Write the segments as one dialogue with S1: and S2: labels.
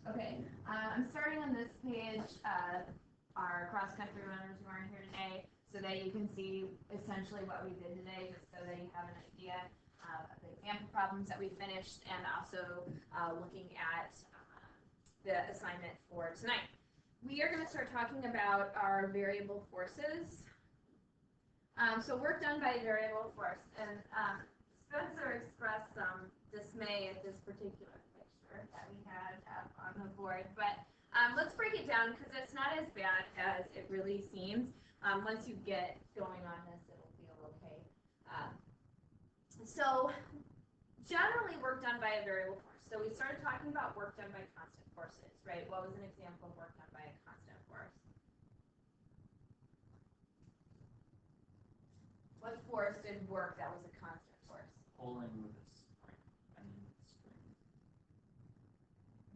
S1: Okay, I'm starting on this page, our cross-country runners who aren't here today, so that you can see essentially what we did today, just so that you have an idea of the example problems that we finished, and also looking at the assignment for tonight. We are going to start talking about our variable forces. So work done by variable force, and Spencer expressed some dismay at this particular picture that we had up on the board, but let's break it down because it's not as bad as it really seems. Once you get going on this, it'll feel okay. So generally work done by a variable force. So we started talking about work done by constant forces, right? What was an example of work done by a constant force? What force did work that was a constant force?
S2: Pulling with a spring. Spring.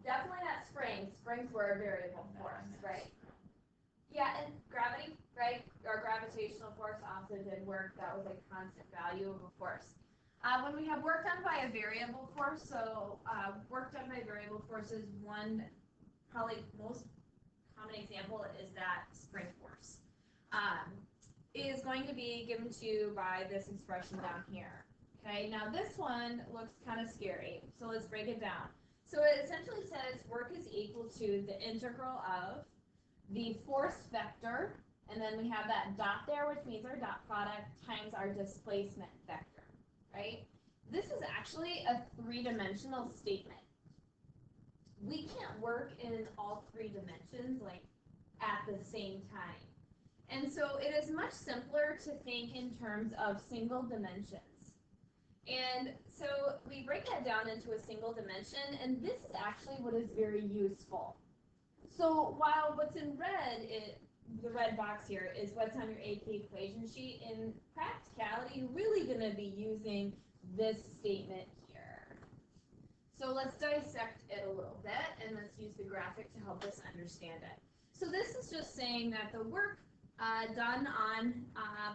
S1: Definitely not springs. Springs were a variable force, right? Yeah, and gravity, right? Our gravitational force also did work that was a constant value of a force. When we have work done by a variable force, so work done by variable forces, one probably most common example is that spring force. Is going to be given to you by this expression down here. Okay, now this one looks kind of scary, so let's break it down. So it essentially says work is equal to the integral of the force vector, and then we have that dot there, which means our dot product, times our displacement vector, right? This is actually a three-dimensional statement. We can't work in all three dimensions like at the same time. And so it is much simpler to think in terms of single dimensions. And so we break that down into a single dimension, and this is actually what is very useful. So while what's in red, the red box here, is what's on your AP equation sheet, in practicality, you're really going to be using this statement here. So let's dissect it a little bit, and let's use the graphic to help us understand it. So this is just saying that the work done on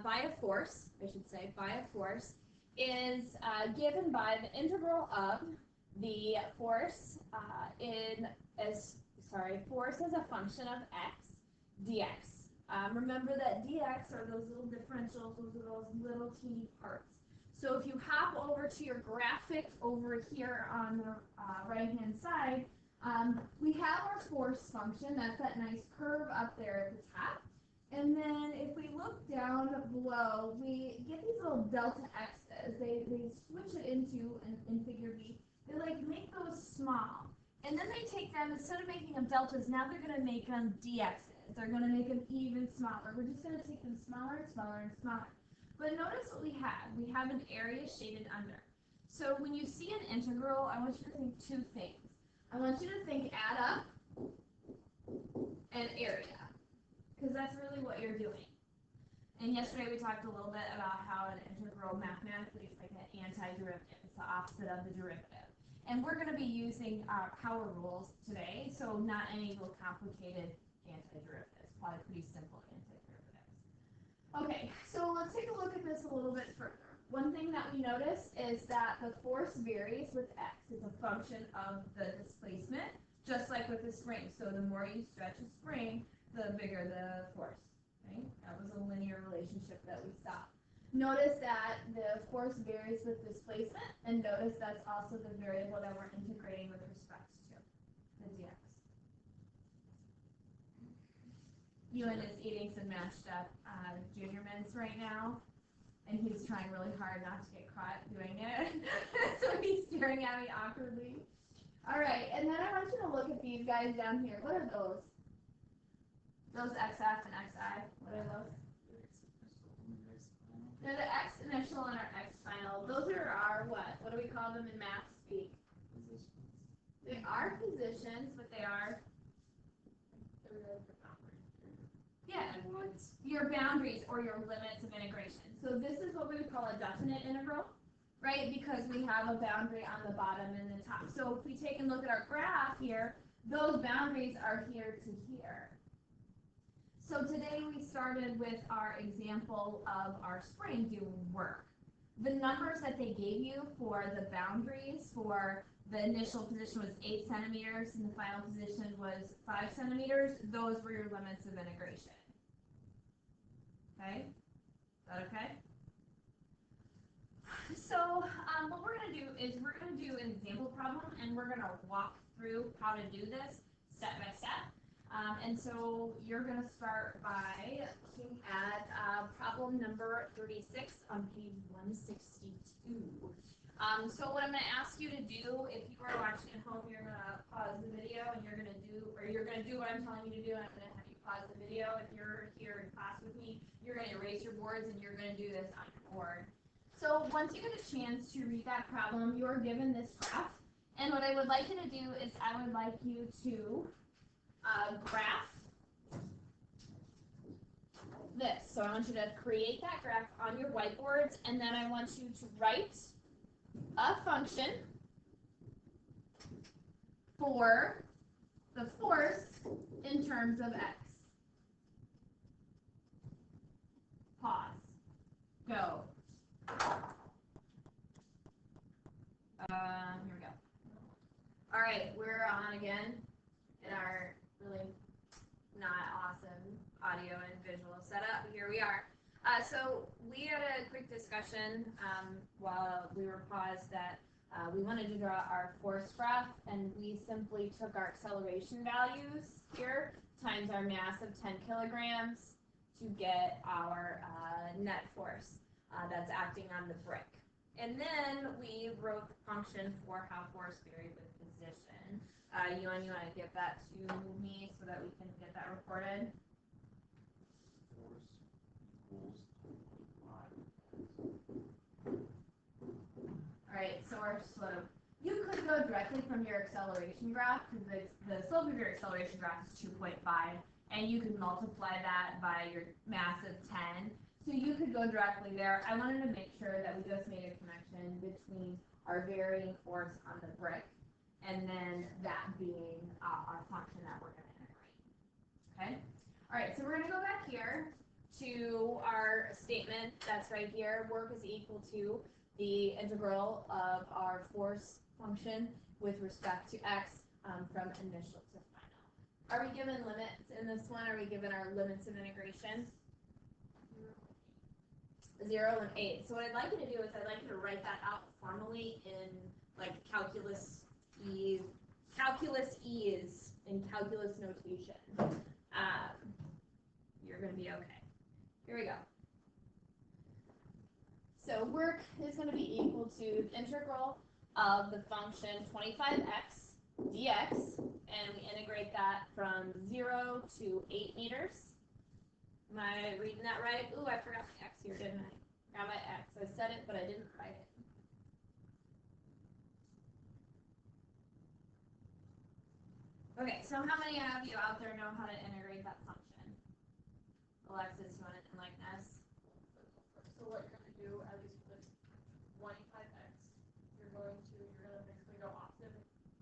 S1: by a force, I should say, by a force, is given by the integral of the force force as a function of x dx. Remember that dx are those little differentials, those are those little teeny parts. So if you hop over to your graphic over here on the right-hand side, we have our force function. That's that nice curve up there at the top. And then if we look down below, we get these little delta x's. They switch it into, in figure B, they like make those small. And then they take them, instead of making them deltas, now they're going to make them dx's. They're going to make them even smaller. We're just going to take them smaller and smaller and smaller. But notice what we have. We have an area shaded under. So when you see an integral, I want you to think two things. I want you to think add up and area, because that's really what you're doing. And yesterday we talked a little bit about how an integral mathematically is like an antiderivative. It's the opposite of the derivative. And we're going to be using power rules today, so not any real complicated antiderivatives, probably pretty simple antiderivatives. Okay, so let's take a look at this a little bit further. One thing that we notice is that the force varies with x. It's a function of the displacement, just like with the spring. So the more you stretch a spring, the bigger the force. Right? That was a linear relationship that we saw. Notice that the force varies with displacement, and notice that's also the variable that we're integrating with respect to, the dx. Ewan is eating some mashed up junior mints right now, and he's trying really hard not to get caught doing it. So he's staring at me awkwardly. All right, and then I want you to look at these guys down here. What are those? Those xf and xi. What are those? They're the x initial and our x final. Those are our what? What do we call them in math speak?
S2: Positions.
S1: They are positions, but they are your boundaries or your limits of integration. So this is what we would call a definite integral, right? Because we have a boundary on the bottom and the top. So if we take a look at our graph here, those boundaries are here to here. So today we started with our example of our spring doing work. The numbers that they gave you for the boundaries for the initial position was 8 centimeters and the final position was 5 centimeters, those were your limits of integration. Okay? Is that okay? So what we're going to do is we're going to do an example problem and we're going to walk through how to do this step by step. And so you're going to start by looking at problem number 36 on page 162. So what I'm going to ask you to do, if you are watching at home, you're going to pause the video and you're going to do what I'm telling you to do, and I'm going to have you pause the video. If you're here in class with me, you're going to erase your boards and you're going to do this on your board. So once you get a chance to read that problem, you're given this graph. And what I would like you to do is I would like you to graph this. So I want you to create that graph on your whiteboards, and then I want you to write a function for the force in terms of x. Pause. Go. Here we go. All right, we're on again in our really not awesome audio and visual setup. Here we are. So we had a quick discussion while we were paused that we wanted to draw our force graph, and we simply took our acceleration values here times our mass of 10 kilograms to get our net force that's acting on the brick. And then we wrote the function for how force varied with position. You want to get that to me so that we can get that recorded?
S2: Force equals 2.5.
S1: All right, so our slope. You could go directly from your acceleration graph because the slope of your acceleration graph is 2.5, and you could multiply that by your mass of 10. So you could go directly there. I wanted to make sure that we just made a connection between our varying force on the brick and then that being our function that we're going to integrate. Okay? All right, so we're going to go back here to our statement that's right here. Work is equal to the integral of our force function with respect to x from initial to final. Are we given limits in this one? Are we given our limits of integration? 0 and 8. So what I'd like you to do is I'd like you to write that out formally in like calculus ease in calculus notation. You're going to be okay. Here we go. So work is going to be equal to the integral of the function 25x dx, and we integrate that from 0 to 8 meters. Am I reading that right? Ooh, I forgot my x here, didn't I? Got my x. I said it, but I didn't write it. Okay, so how many of you out there know how to integrate that function? Alexis, you want to enlighten us?
S3: So what you're going to do, at least for this 25x, you're going to basically go opposite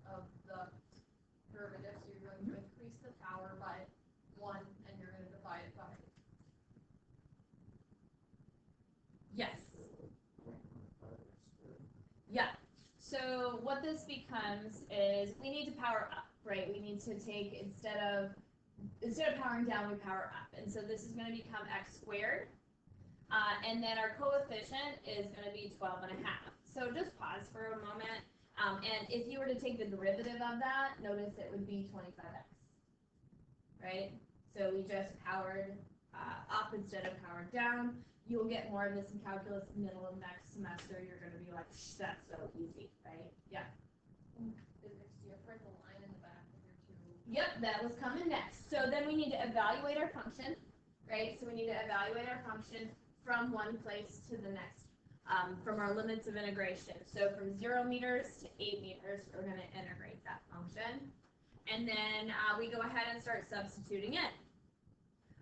S3: of the derivative, so you're going to increase the power by 1, and you're going to divide it by.
S1: Yes. Yeah. So what this becomes is we need to power up, right? We need to take, instead of powering down, we power up. And so this is going to become x squared. And then our coefficient is going to be 12 and a half. So just pause for a moment. And if you were to take the derivative of that, notice it would be 25x, right? So we just powered up instead of powered down. You'll get more of this in calculus middle of next semester. You're going to be like, that's so easy, right? Yeah.
S3: It's different, the line in the back of your two.
S1: Yep, that was coming next. So then we need to evaluate our function, right? So we need to evaluate our function from one place to the next, from our limits of integration. So from 0 meters to 8 meters, we're going to integrate that function. And then we go ahead and start substituting in.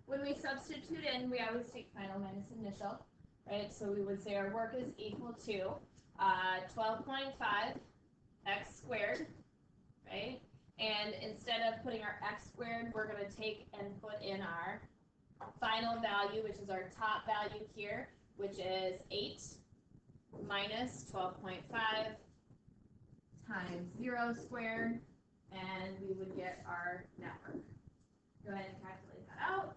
S1: When we substitute in, we always take final minus initial, right? So we would say our work is equal to 12.5 x squared, right? And instead of putting our x squared, we're going to take and put in our final value, which is our top value here, which is 8 minus 12.5 times 0 squared, and we would get our network. Go ahead and calculate that out.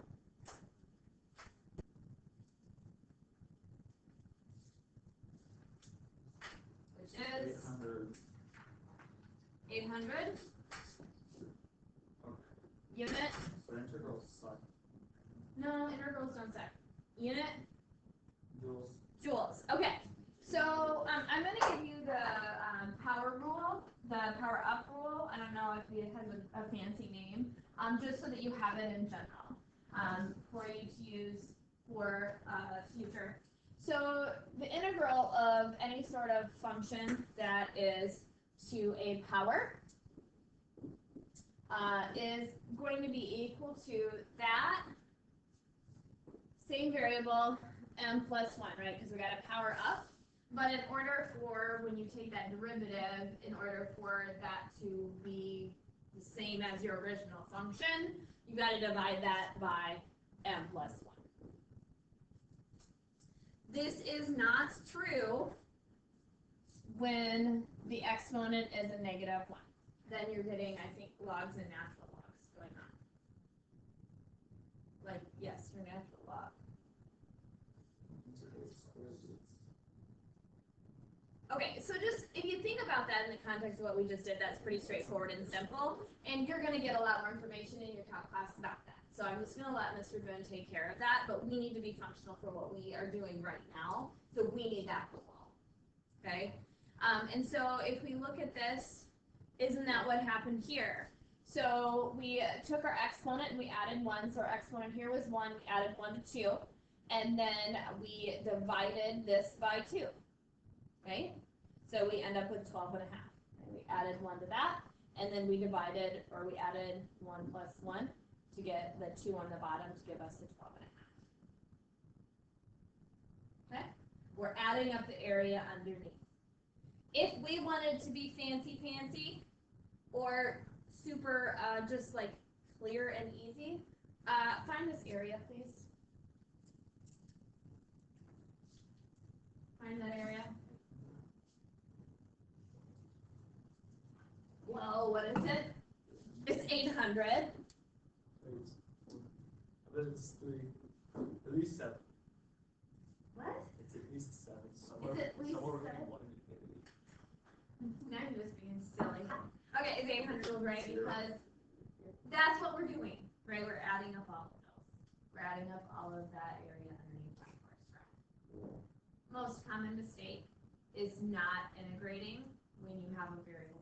S1: Which is 800 unit.
S2: So integrals suck.
S1: No, integrals don't suck. Unit
S2: Joules.
S1: joules. Okay. So I'm going to give you the power rule, the power up rule. I don't know if it has a fancy name, just so that you have it in general for you to use for future. So the integral of any sort of function that is to a power is going to be equal to that same variable m plus 1, right? Because we got to power up. But in order for, when you take that derivative, in order for that to be the same as your original function, you got to divide that by m plus 1. This is not true when the exponent is a negative 1. Then you're getting, I think, logs and natural logs going on. Like, yes, your natural log. Okay, so just, if you think about that in the context of what we just did, that's pretty straightforward and simple, and you're going to get a lot more information in your calc class about that. So I'm just going to let Mr. Boone take care of that, but we need to be functional for what we are doing right now, so we need that below, okay? And so if we look at this, isn't that what happened here? So we took our exponent and we added 1, so our exponent here was 1, we added 1 to 2, and then we divided this by 2. Right? So we end up with 12 and a half. And we added 1 to that, and then we divided, or we added 1 plus 1 to get the 2 on the bottom to give us the 12 and a half. Okay? We're adding up the area underneath. If we wanted to be fancy, or super just like clear and easy, find this area, please. Find that area. Well, what is it? It's 800.
S2: I bet it's 3. At least 7.
S1: What?
S2: It's at least 7.
S1: Is it at least
S2: somewhere
S1: 7?
S2: within 1 infinity.
S1: Now you're just being silly. Okay, it's 800, right? Because that's what we're doing, right? We're adding up all of those. We're adding up all of that area underneath our graph. Most common mistake is not integrating when you have a variable